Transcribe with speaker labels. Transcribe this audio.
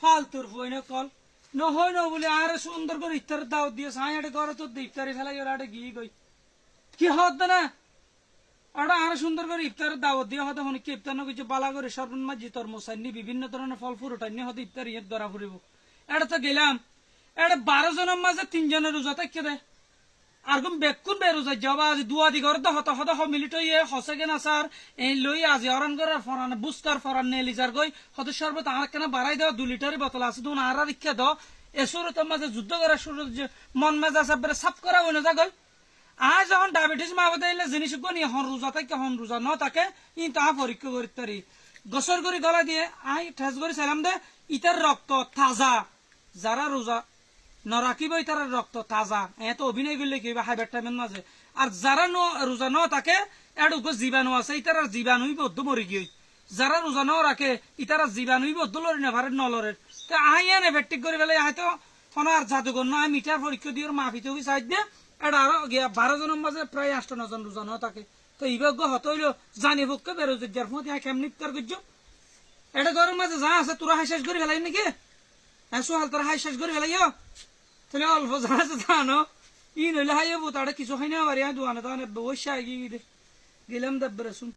Speaker 1: ফালতুর ফইনে call নহয় ন বলে আর সুন্দর করে ইফতারের দাওয়াত দিয়ে সাইয়াটে করে তো ইফতারি ফেলাই ওরা গিয়ে গই কি হদ না ওটা আর সুন্দর করে ইফতারের দাওয়াত দিয়ে হয়তো অনেক ইফতার না কিছু বালা করে সর্বন মাঝি তরমুসাইনি বিভিন্ন ধরনের ফল ফুরুট আনি হয়তো ইফতার ইয়ে ধরা ফুরিব এটা তো গেলাম এটা 12 জনের মাঝে 3 জনের রোজা থাকতে দেয় আর কোন বেকুন বেরোজা যাবা আজ দুয়াদি করে তো হত হত মিলিট ইয়ে হসে কেনা স্যার এই লই আজ অরান করে ফরান বুস্কার ফরান নে লিজার গই হত সর্বত আর কেন বাড়াই দাও 2 লিটারের বোতল আছে তুমি আর রিক্ষা দাও এসুর তোর মাঝে যুদ্ধ করা শুরু মন মেজা সাবরে সাফ করা হইনা যা গই আজ যখন ডায়াবেটিস মা বাদাইলে জিনিস গনি হন রোজা থাকে হন রোজা ন থাকে ই তা পরীক্ষা করিতে পারি গসর করে গলা দিয়ে আই ঠেস করে সালাম দে ইতার রক্ত তাজা যারা রোজা নরাকিব তার রক্ত তাজা এত অভিনয় করলে কি হাইবার টাইমের মাঝে আর যারা রোজা ন থাকে এটুকু জীবাণু আছে ইতার জীবাণুই বদ্ধ মরি গিয়ে যারা রোজা ন রাখে ইতার জীবাণুই বদ্ধ লড়ি না ভারের নলরের তো আই এনে ভেট্টিক করে ফেলে হয়তো কোন আর জাদুঘর না মিটার পরীক্ষা দিয়ে মাফিতে সাইড দিয়ে এটা আরো 12 জনের মাঝে প্রায় 8-9 জন রোজা ন থাকে তো ইভাগ্য হত হইল জানি পক্ষে বেরোজের যার ফোন কেমনি ইফতার করছো এটা ঘরের মাঝে যা আছে তোরা হাই শেষ করে ফেলাই নাকি হ্যাঁ সোহাল তোরা হাই শেষ করে ফেলাই তাহলে অল্প জানা জানো ই নইলে হাইবো তারা কিছু হয় না বাড়ি দোকানে দোকানে বসে গেলাম দাব্বার শুন